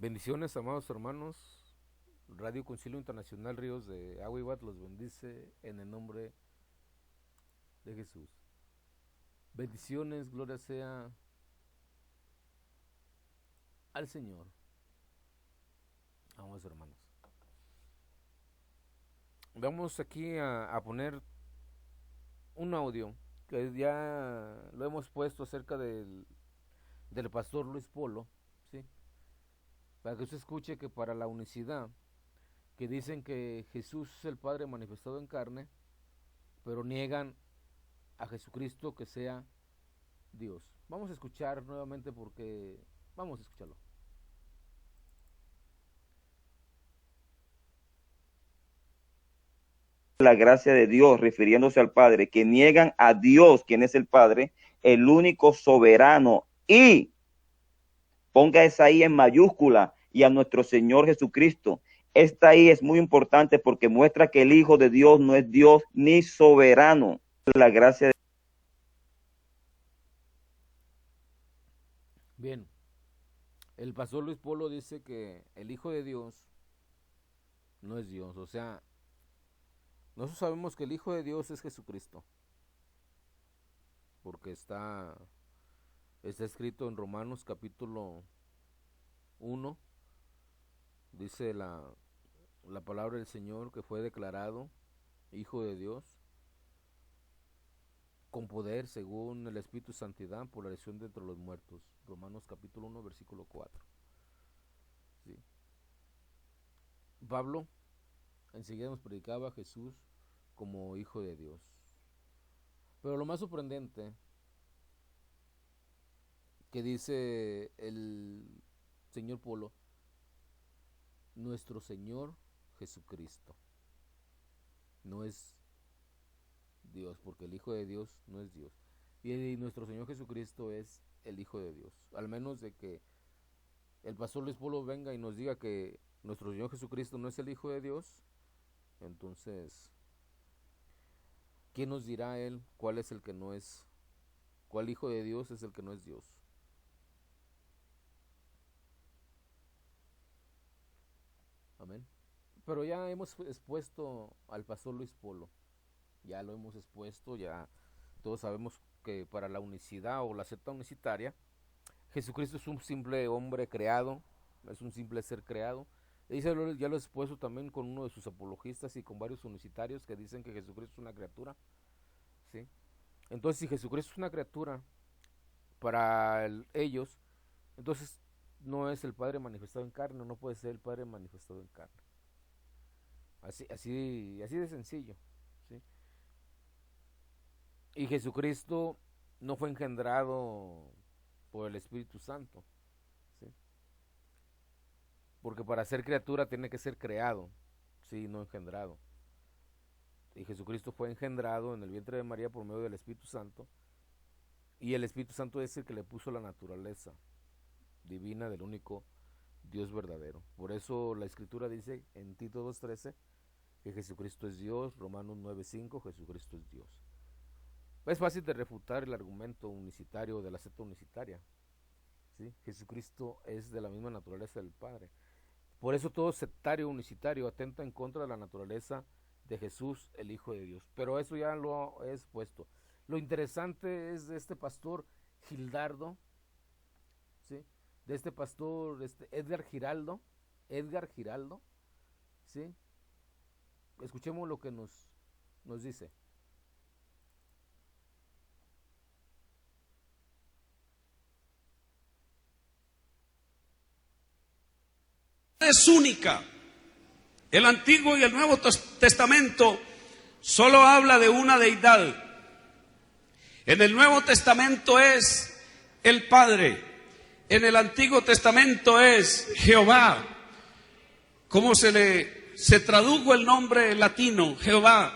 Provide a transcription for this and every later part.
Bendiciones, amados hermanos. Radio Concilio Internacional Ríos de Agua y Bat los bendice en el nombre de Jesús. Bendiciones, gloria sea al Señor, amados hermanos. Vamos aquí a poner un audio que ya lo hemos puesto acerca del pastor Luis Polo, ¿sí? Para que usted escuche que para la unicidad, que dicen que Jesús es el Padre manifestado en carne, pero niegan a Jesucristo que sea Dios. Vamos a escuchar nuevamente porque vamos a escucharlo. La gracia de Dios, refiriéndose al Padre, que niegan a Dios, quien es el Padre, el único soberano, y ponga esa I en mayúscula, y a nuestro Señor Jesucristo. Esta I es muy importante porque muestra que el Hijo de Dios no es Dios ni soberano. La gracia de... Bien, el pastor Luis Polo dice que el Hijo de Dios no es Dios, o sea, nosotros sabemos que el Hijo de Dios es Jesucristo, porque está escrito en Romanos capítulo 1, dice la palabra del Señor que fue declarado Hijo de Dios con poder según el Espíritu de Santidad por la resurrección de entre los muertos. Romanos capítulo 1, versículo 4. ¿Sí? Pablo enseguida nos predicaba a Jesús como Hijo de Dios. Pero lo más sorprendente que dice el señor Polo, nuestro Señor Jesucristo no es Dios, porque el Hijo de Dios no es Dios. Y nuestro Señor Jesucristo es el Hijo de Dios. Al menos de que el pastor Luis Polo venga y nos diga que nuestro Señor Jesucristo no es el Hijo de Dios, entonces, ¿quién nos dirá él cuál es el que no es? ¿Cuál Hijo de Dios es el que no es Dios? Amén. Pero ya hemos expuesto al pastor Luis Polo. Ya lo hemos expuesto, ya todos sabemos que para la unicidad o la secta unicitaria, Jesucristo es un simple hombre creado, es un simple ser creado. Y ya lo he expuesto también con uno de sus apologistas y con varios unicitarios que dicen que Jesucristo es una criatura, ¿sí? Entonces, si Jesucristo es una criatura para ellos, entonces no es el Padre manifestado en carne, no puede ser el Padre manifestado en carne. Así de sencillo, ¿sí? Y Jesucristo no fue engendrado por el Espíritu Santo, ¿sí? Porque para ser criatura tiene que ser creado, sí, no engendrado. Y Jesucristo fue engendrado en el vientre de María por medio del Espíritu Santo, y el Espíritu Santo es el que le puso la naturaleza divina del único Dios verdadero. Por eso la Escritura dice en Tito 2:13 que Jesucristo es Dios, Romanos 9:5, Jesucristo es Dios. Es fácil de refutar el argumento unicitario de la secta unicitaria, ¿sí? Jesucristo es de la misma naturaleza del Padre. Por eso todo sectario unicitario atenta en contra de la naturaleza de Jesús, el Hijo de Dios. Pero eso ya lo he expuesto. Lo interesante es de este pastor Gildardo, ¿sí? De este pastor Edgar Giraldo, ¿sí? Escuchemos lo que nos dice. Es única. El Antiguo y el Nuevo Testamento solo habla de una deidad. En el Nuevo Testamento es el Padre. En el Antiguo Testamento es Jehová. ¿Cómo se tradujo el nombre latino? Jehová.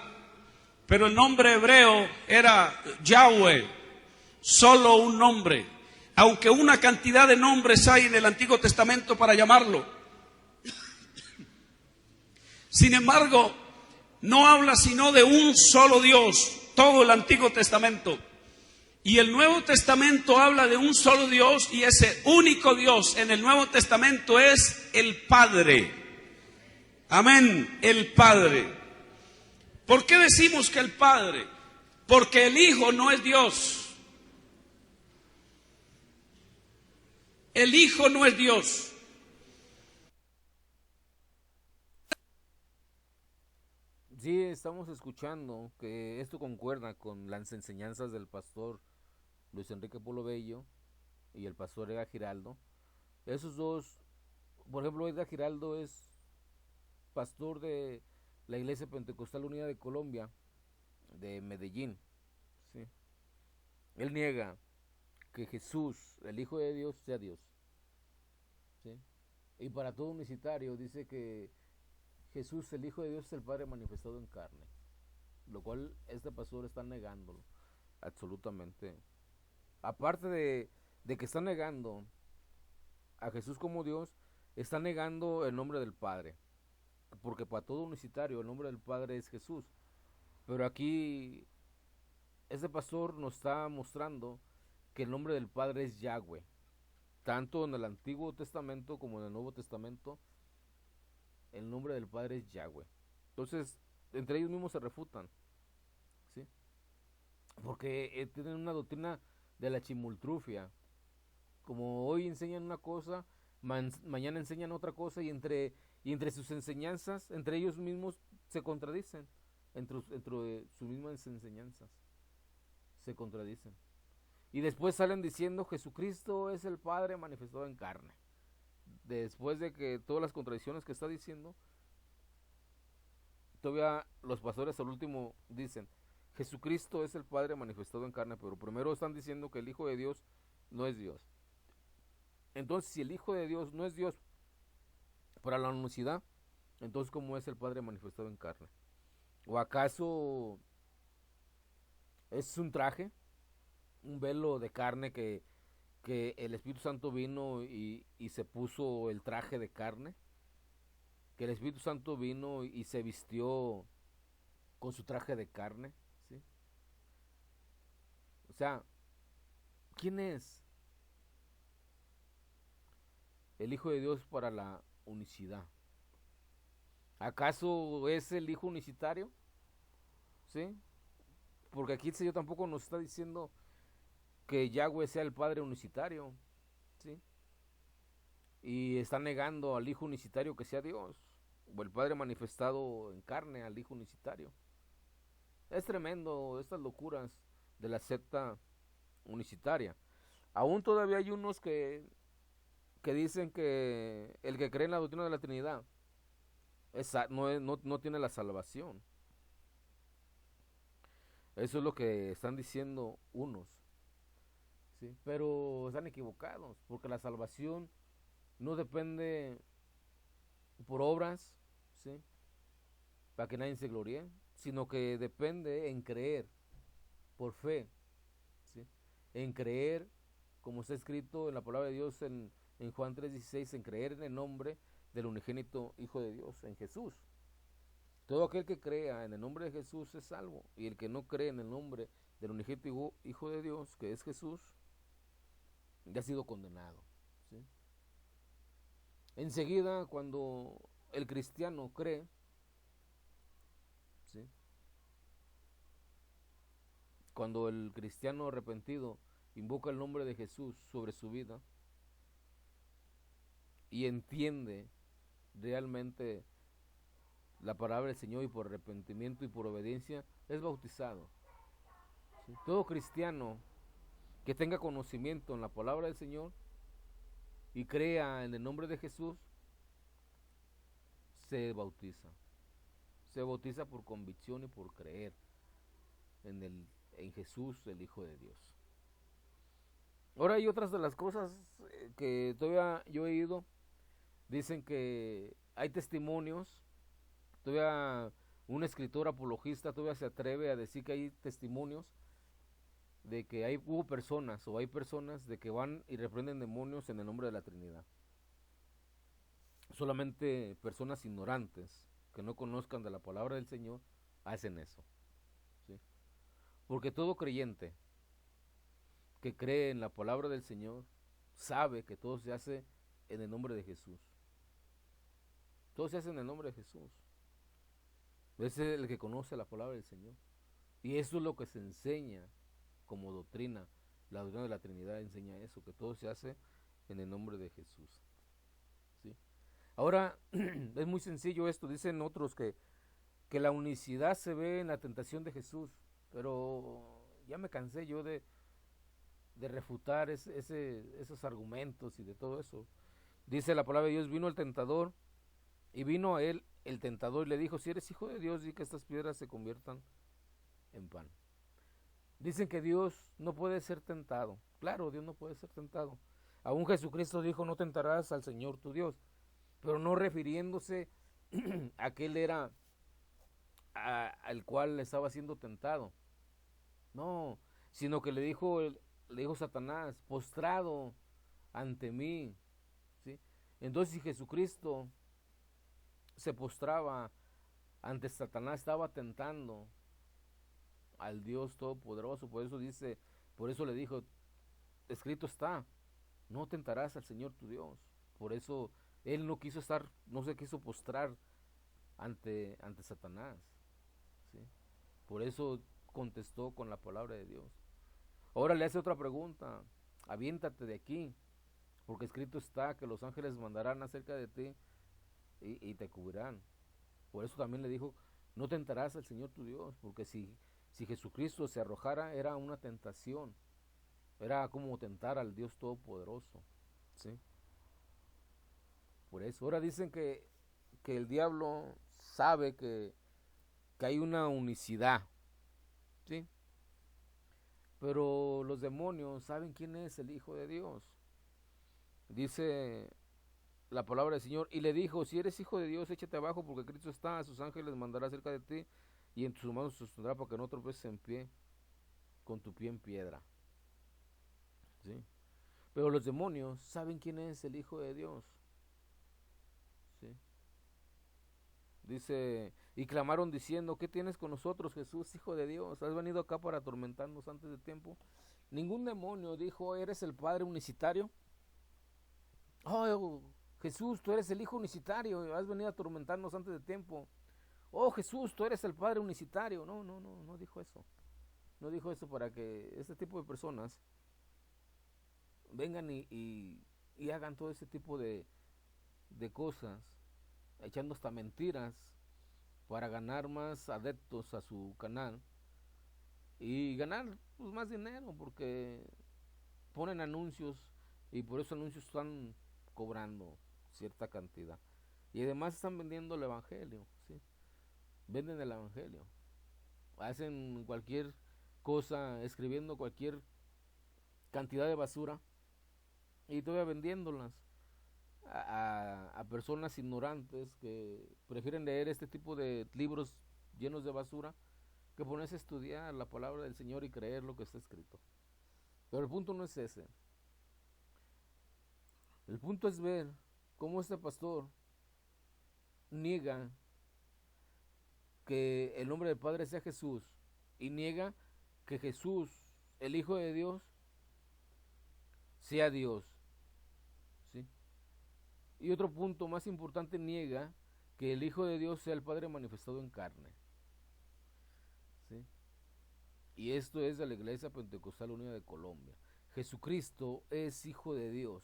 Pero el nombre hebreo era Yahweh. Solo un nombre. Aunque una cantidad de nombres hay en el Antiguo Testamento para llamarlo. Sin embargo, no habla sino de un solo Dios, todo el Antiguo Testamento. Y el Nuevo Testamento habla de un solo Dios, y ese único Dios en el Nuevo Testamento es el Padre. Amén, el Padre. ¿Por qué decimos que el Padre? Porque el Hijo no es Dios. El Hijo no es Dios. Sí, estamos escuchando que esto concuerda con las enseñanzas del pastor Luis Enrique Polo Bello y el pastor Edgar Giraldo. Esos dos, por ejemplo, Edgar Giraldo es pastor de la Iglesia Pentecostal Unida de Colombia, de Medellín. ¿Sí? Él niega que Jesús, el Hijo de Dios, sea Dios. ¿Sí? Y para todo unicitario dice que Jesús, el Hijo de Dios, es el Padre manifestado en carne, lo cual este pastor está negándolo absolutamente. Aparte de que está negando a Jesús como Dios, está negando el nombre del Padre, porque para todo unicitario el nombre del Padre es Jesús. Pero aquí este pastor nos está mostrando que el nombre del Padre es Yahweh, tanto en el Antiguo Testamento como en el Nuevo Testamento. El nombre del Padre es Yahweh. Entonces, entre ellos mismos se refutan, ¿sí? Porque tienen una doctrina de la chimultrufia. Como hoy enseñan una cosa, mañana enseñan otra cosa, y entre sus enseñanzas, entre ellos mismos se contradicen. Entre sus mismas enseñanzas se contradicen. Y después salen diciendo Jesucristo es el Padre manifestado en carne. Después de que todas las contradicciones que está diciendo, todavía los pastores al último dicen Jesucristo es el Padre manifestado en carne, pero primero están diciendo que el Hijo de Dios no es Dios. Entonces, si el Hijo de Dios no es Dios para la unicidad, entonces ¿cómo es el Padre manifestado en carne? ¿O acaso es un traje, un velo de carne que el Espíritu Santo vino y se puso el traje de carne? Que el Espíritu Santo vino y se vistió con su traje de carne, ¿sí? O sea, ¿quién es el Hijo de Dios para la unicidad? ¿Acaso es el Hijo unicitario? ¿Sí? Porque aquí el Señor tampoco nos está diciendo que Yahweh sea el Padre unicitario, ¿sí? Y está negando al Hijo unicitario que sea Dios, o el Padre manifestado en carne al Hijo unicitario. Es tremendo estas locuras de la secta unicitaria. Aún todavía hay unos que dicen que el que cree en la doctrina de la Trinidad no tiene la salvación. Eso es lo que están diciendo unos, ¿sí? Pero están equivocados, porque la salvación no depende por obras, ¿sí? Para que nadie se gloríe, sino que depende en creer, por fe, ¿sí? En creer, como está escrito en la palabra de Dios en Juan 3:16, en creer en el nombre del unigénito Hijo de Dios, en Jesús. Todo aquel que crea en el nombre de Jesús es salvo, y el que no cree en el nombre del unigénito Hijo de Dios, que es Jesús, ya ha sido condenado, ¿sí? Enseguida, cuando el cristiano cree, ¿sí? Cuando el cristiano arrepentido invoca el nombre de Jesús sobre su vida y entiende realmente la palabra del Señor, y por arrepentimiento y por obediencia es bautizado, ¿sí? Todo cristiano que tenga conocimiento en la palabra del Señor y crea en el nombre de Jesús se bautiza por convicción y por creer en Jesús, el Hijo de Dios. Ahora hay otras de las cosas que todavía yo he oído. Dicen que hay testimonios. Todavía un escritor apologista todavía se atreve a decir que hay testimonios de que hubo personas o hay personas de que van y reprenden demonios en el nombre de la Trinidad. Solamente personas ignorantes que no conozcan de la palabra del Señor hacen eso, ¿sí? Porque todo creyente que cree en la palabra del Señor sabe que todo se hace en el nombre de Jesús. Todo se hace en el nombre de Jesús. Ese es el que conoce la palabra del Señor. Y eso es lo que se enseña como doctrina. La doctrina de la Trinidad enseña eso, que todo se hace en el nombre de Jesús. ¿Sí? Ahora, es muy sencillo esto. Dicen otros que la unicidad se ve en la tentación de Jesús. Pero ya me cansé yo de refutar esos argumentos y de todo eso. Dice la palabra de Dios, vino el tentador, y vino a él el tentador y le dijo, si eres hijo de Dios, di que estas piedras se conviertan en pan. Dicen que Dios no puede ser tentado. Claro, Dios no puede ser tentado. Aún Jesucristo dijo, no tentarás al Señor tu Dios, pero no refiriéndose a que él era al cual estaba siendo tentado. No, sino que le dijo Satanás, postrado ante mí. ¿Sí? Entonces, si Jesucristo se postraba ante Satanás, estaba tentando al Dios Todopoderoso. Por eso le dijo, escrito está, no tentarás al Señor tu Dios. Por eso él no se quiso postrar ante Satanás. ¿Sí? Por eso contestó con la palabra de Dios. Ahora le hace otra pregunta, aviéntate de aquí, porque escrito está que los ángeles mandarán acerca de ti y te cubrirán. Por eso también le dijo, no tentarás al Señor tu Dios, porque si Jesucristo se arrojara, era una tentación, era como tentar al Dios Todopoderoso. ¿Sí? Por eso, ahora dicen que el diablo sabe que hay una unicidad, ¿sí? Pero los demonios saben quién es el Hijo de Dios. Dice la palabra del Señor, y le dijo, si eres hijo de Dios, échate abajo, porque Cristo está, a sus ángeles mandará cerca de ti, y en tus manos sostendrá para que no tropeces en pie, con tu pie en piedra. ¿Sí? Pero los demonios saben quién es el Hijo de Dios. ¿Sí? Dice, y clamaron diciendo, ¿qué tienes con nosotros, Jesús, Hijo de Dios? ¿Has venido acá para atormentarnos antes de tiempo? Ningún demonio dijo, ¿eres el Padre unicitario? Oh, Jesús, tú eres el Hijo unicitario, has venido a atormentarnos antes de tiempo. Oh, Jesús, tú eres el Padre unicitario. No dijo eso. No dijo eso para que este tipo de personas vengan y hagan todo ese tipo de cosas, echando hasta mentiras para ganar más adeptos a su canal y ganar pues, más dinero, porque ponen anuncios y por esos anuncios están cobrando cierta cantidad y además están vendiendo el evangelio. ¿Sí? Venden el evangelio, hacen cualquier cosa, escribiendo cualquier cantidad de basura y todavía vendiéndolas a personas ignorantes que prefieren leer este tipo de libros llenos de basura que ponerse a estudiar la palabra del Señor y creer lo que está escrito. Pero el punto no es ese. El punto es ver cómo este pastor niega que el nombre del Padre sea Jesús y niega que Jesús, el Hijo de Dios, sea Dios. ¿Sí? Y otro punto más importante, niega que el Hijo de Dios sea el Padre manifestado en carne. ¿Sí? Y esto es de la Iglesia Pentecostal Unida de Colombia. Jesucristo es Hijo de Dios.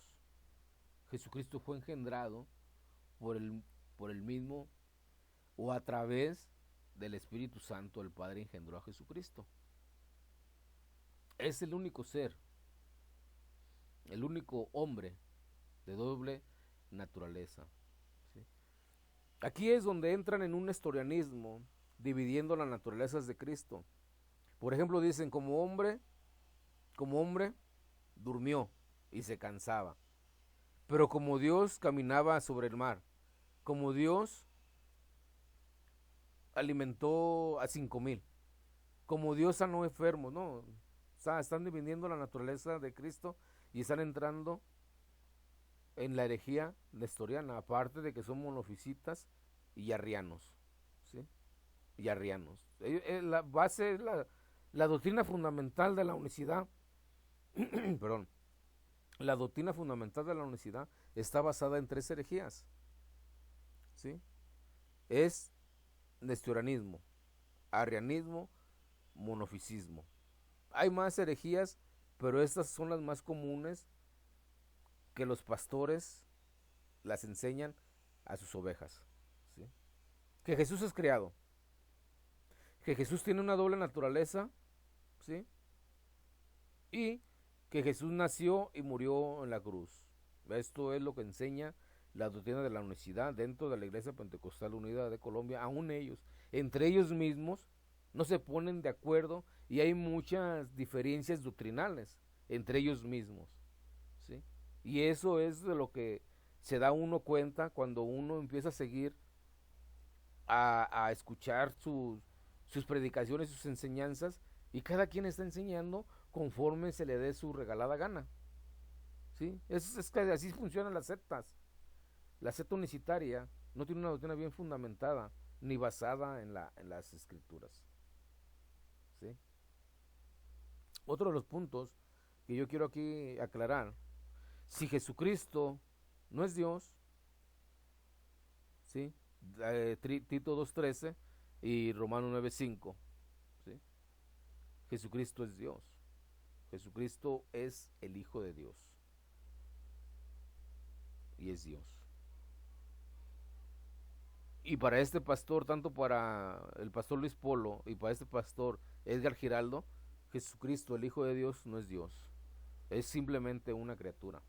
Jesucristo fue engendrado por el mismo o a través del Espíritu Santo. El Padre engendró a Jesucristo. Es el único ser, el único hombre de doble naturaleza. ¿Sí? Aquí es donde entran en un nestorianismo, dividiendo las naturalezas de Cristo. Por ejemplo, dicen, como hombre durmió y se cansaba, pero como Dios caminaba sobre el mar, como Dios alimentó a 5,000, como Dios sanó enfermos. No, o sea, están dividiendo la naturaleza de Cristo y están entrando en la herejía nestoriana, aparte de que son monofisitas y arrianos. ¿Sí? Y arrianos. La base, la doctrina fundamental de la unicidad perdón, la doctrina fundamental de la unicidad está basada en 3 herejías, ¿sí? Es nestorianismo, arrianismo, monofisismo. Hay más herejías, pero estas son las más comunes que los pastores las enseñan a sus ovejas, ¿sí? Que Jesús es creado, que Jesús tiene una doble naturaleza, ¿sí? Y que Jesús nació y murió en la cruz. Esto es lo que enseña la doctrina de la unicidad dentro de la Iglesia Pentecostal Unida de Colombia. Aún ellos, entre ellos mismos, no se ponen de acuerdo y hay muchas diferencias doctrinales entre ellos mismos, ¿sí? Y eso es de lo que se da uno cuenta cuando uno empieza a seguir a escuchar sus predicaciones, sus enseñanzas, y cada quien está enseñando conforme se le dé su regalada gana, ¿sí? Es que así funcionan las sectas. La secta unicitaria no tiene una doctrina bien fundamentada ni basada en las escrituras, ¿sí? Otro de los puntos que yo quiero aquí aclarar: si Jesucristo no es Dios, ¿sí? Tito 2:13 y Romano 9:5, ¿sí? Jesucristo es Dios. Jesucristo es el Hijo de Dios y es Dios. Y para este pastor, tanto para el pastor Luis Polo y para este pastor Edgar Giraldo, Jesucristo, el Hijo de Dios, no es Dios. Es simplemente una criatura.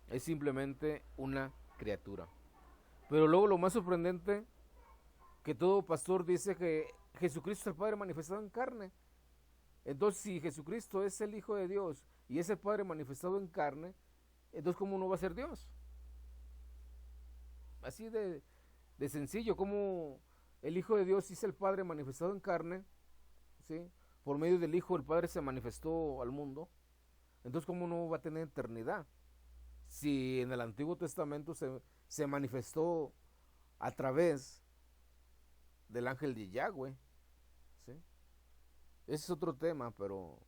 Es simplemente una criatura. Pero luego lo más sorprendente, que todo pastor dice que Jesucristo es el Padre manifestado en carne. Entonces, si Jesucristo es el Hijo de Dios y es el Padre manifestado en carne, entonces ¿cómo no va a ser Dios? Así de sencillo, como el Hijo de Dios es el Padre manifestado en carne, ¿sí? Por medio del Hijo el Padre se manifestó al mundo. Entonces ¿cómo no va a tener eternidad? Si en el Antiguo Testamento se manifestó a través del ángel de Yahweh, ¿sí? Ese es otro tema, pero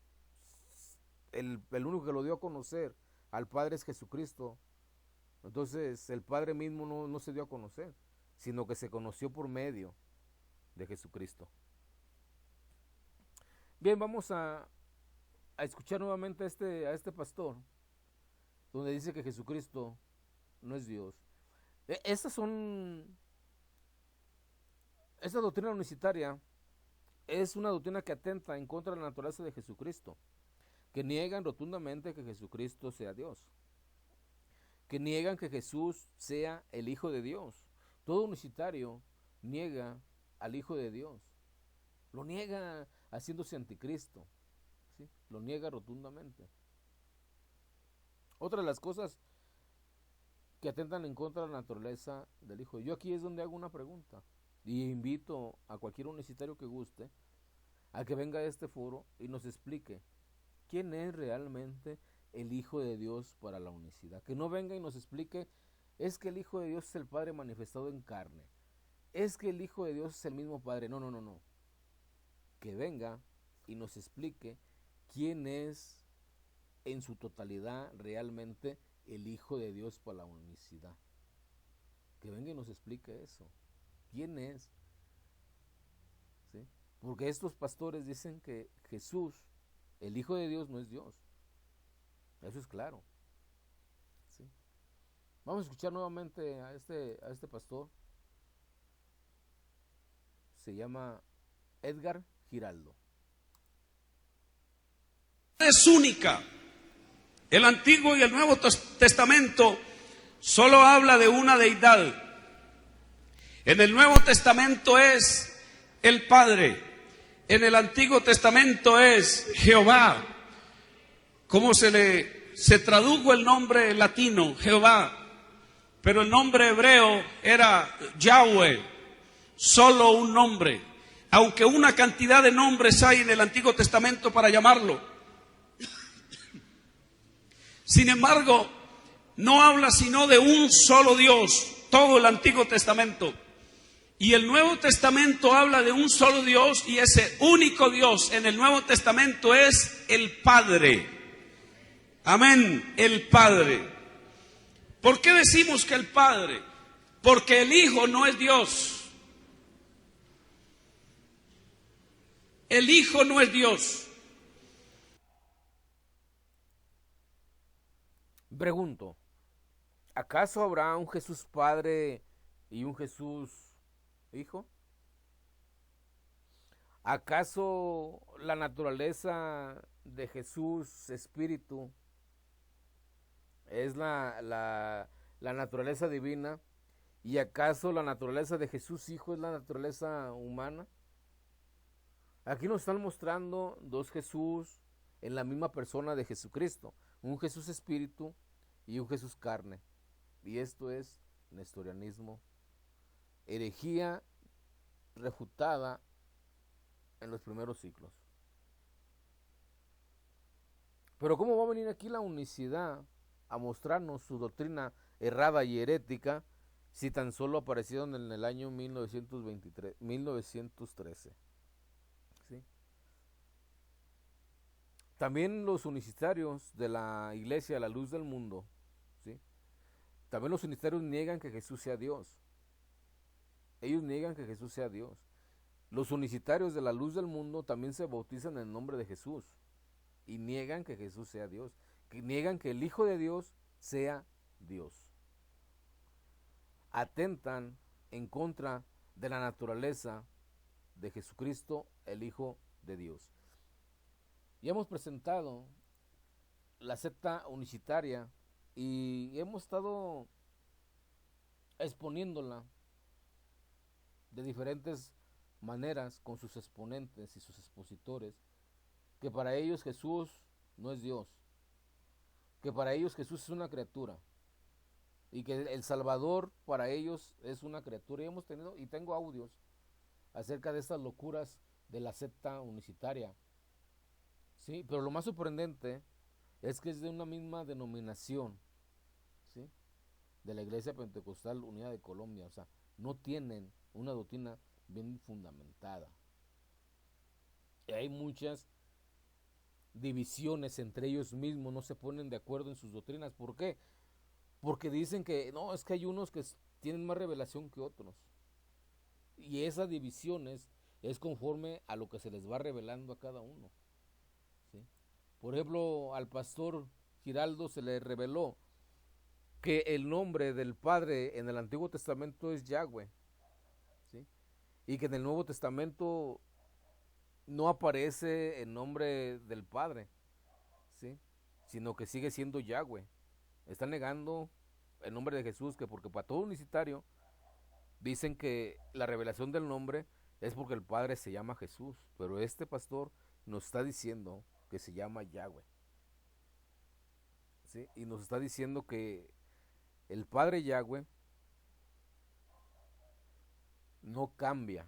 el único que lo dio a conocer al Padre es Jesucristo. Entonces el Padre mismo no se dio a conocer, sino que se conoció por medio de Jesucristo. Bien, vamos a escuchar nuevamente a este pastor, donde dice que Jesucristo no es Dios. Esta doctrina unicitaria es una doctrina que atenta en contra de la naturaleza de Jesucristo, que niegan rotundamente que Jesucristo sea Dios, que niegan que Jesús sea el Hijo de Dios. Todo unicitario niega al Hijo de Dios, lo niega haciéndose anticristo, ¿sí? Lo niega rotundamente. Otra de las cosas que atentan en contra de la naturaleza del Hijo. Yo aquí es donde hago una pregunta y invito a cualquier unicitario que guste a que venga a este foro y nos explique quién es realmente el Hijo de Dios para la unicidad. Que no venga y nos explique, es que el Hijo de Dios es el Padre manifestado en carne, es que el Hijo de Dios es el mismo Padre. No. Que venga y nos explique quién es en su totalidad realmente el Hijo de Dios para la unicidad. Que venga y nos explique eso. ¿Quién es? ¿Sí? Porque estos pastores dicen que Jesús, el Hijo de Dios, no es Dios. Eso es claro, ¿sí? Vamos a escuchar nuevamente a este pastor. Se llama Edgar Giraldo. Es única. El Antiguo y el Nuevo Testamento solo habla de una deidad. En el Nuevo Testamento es el Padre. En el Antiguo Testamento es Jehová. ¿Cómo se tradujo el nombre latino, Jehová? Pero el nombre hebreo era Yahweh, solo un nombre, aunque una cantidad de nombres hay en el Antiguo Testamento para llamarlo. Sin embargo, no habla sino de un solo Dios, todo el Antiguo Testamento. Y el Nuevo Testamento habla de un solo Dios, y ese único Dios en el Nuevo Testamento es el Padre. Amén, el Padre. ¿Por qué decimos que el Padre? Porque el Hijo no es Dios. El Hijo no es Dios. Pregunto, ¿acaso habrá un Jesús Padre y un Jesús Hijo? ¿Acaso la naturaleza de Jesús Espíritu es la naturaleza divina? ¿Y acaso la naturaleza de Jesús Hijo es la naturaleza humana? Aquí nos están mostrando dos Jesús en la misma persona de Jesucristo, un Jesús Espíritu y un Jesús carne. Y esto es nestorianismo, herejía refutada en los primeros siglos. Pero ¿cómo va a venir aquí la unicidad a mostrarnos su doctrina errada y herética si tan solo aparecieron en el año 1913? ¿Sí? También los unicitarios de la Iglesia, la luz del mundo, ¿sí? También los unicitarios niegan que Jesús sea Dios. Ellos niegan que Jesús sea Dios. Los unicitarios de la luz del mundo también se bautizan en el nombre de Jesús y niegan que Jesús sea Dios, que niegan que el Hijo de Dios sea Dios. Atentan en contra de la naturaleza de Jesucristo, el Hijo de Dios. Ya hemos presentado la secta unicitaria y hemos estado exponiéndola de diferentes maneras con sus exponentes y sus expositores, que para ellos Jesús no es Dios, que para ellos Jesús es una criatura y que el Salvador para ellos es una criatura. Y hemos tenido, y tengo audios acerca de estas locuras de la secta unicitaria, sí, pero lo más sorprendente es que es de una misma denominación, ¿sí?, de la Iglesia Pentecostal Unida de Colombia. O sea, no tienen una doctrina bien fundamentada. Y hay muchas divisiones entre ellos mismos, no se ponen de acuerdo en sus doctrinas. ¿Por qué? Porque dicen que no, es que hay unos que tienen más revelación que otros. Y esas divisiones es conforme a lo que se les va revelando a cada uno, ¿sí? Por ejemplo, al pastor Giraldo se le reveló que el nombre del Padre en el Antiguo Testamento es Yahweh, ¿sí?, y que en el Nuevo Testamento no aparece el nombre del Padre, ¿sí?, sino que sigue siendo Yahweh. Está negando el nombre de Jesús, que porque para todo unicitario dicen que la revelación del nombre es porque el Padre se llama Jesús, pero este pastor nos está diciendo que se llama Yahweh, ¿sí?, y nos está diciendo que el Padre Yahweh no cambia,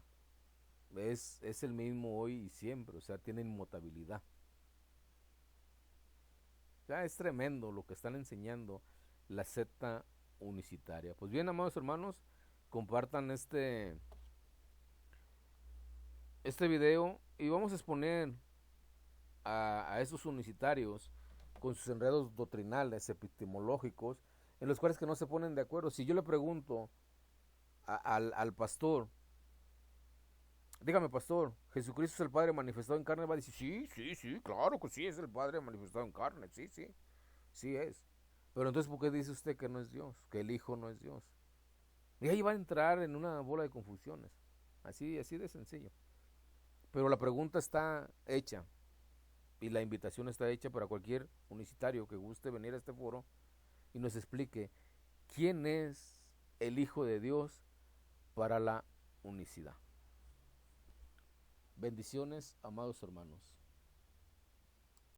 es el mismo hoy y siempre, o sea, tiene inmutabilidad. Ya es tremendo lo que están enseñando la secta unicitaria. Pues bien, amados hermanos, compartan este video y vamos a exponer a esos unicitarios con sus enredos doctrinales, epistemológicos, en los cuales que no se ponen de acuerdo. Si yo le pregunto al pastor, dígame, pastor, ¿Jesucristo es el Padre manifestado en carne? Va a decir, sí, claro que sí, es el Padre manifestado en carne, sí es. Pero entonces, ¿por qué dice usted que no es Dios? Que el Hijo no es Dios. Y ahí va a entrar en una bola de confusiones, así de sencillo. Pero la pregunta está hecha y la invitación está hecha para cualquier unicitario que guste venir a este foro y nos explique quién es el Hijo de Dios para la unicidad. Bendiciones, amados hermanos.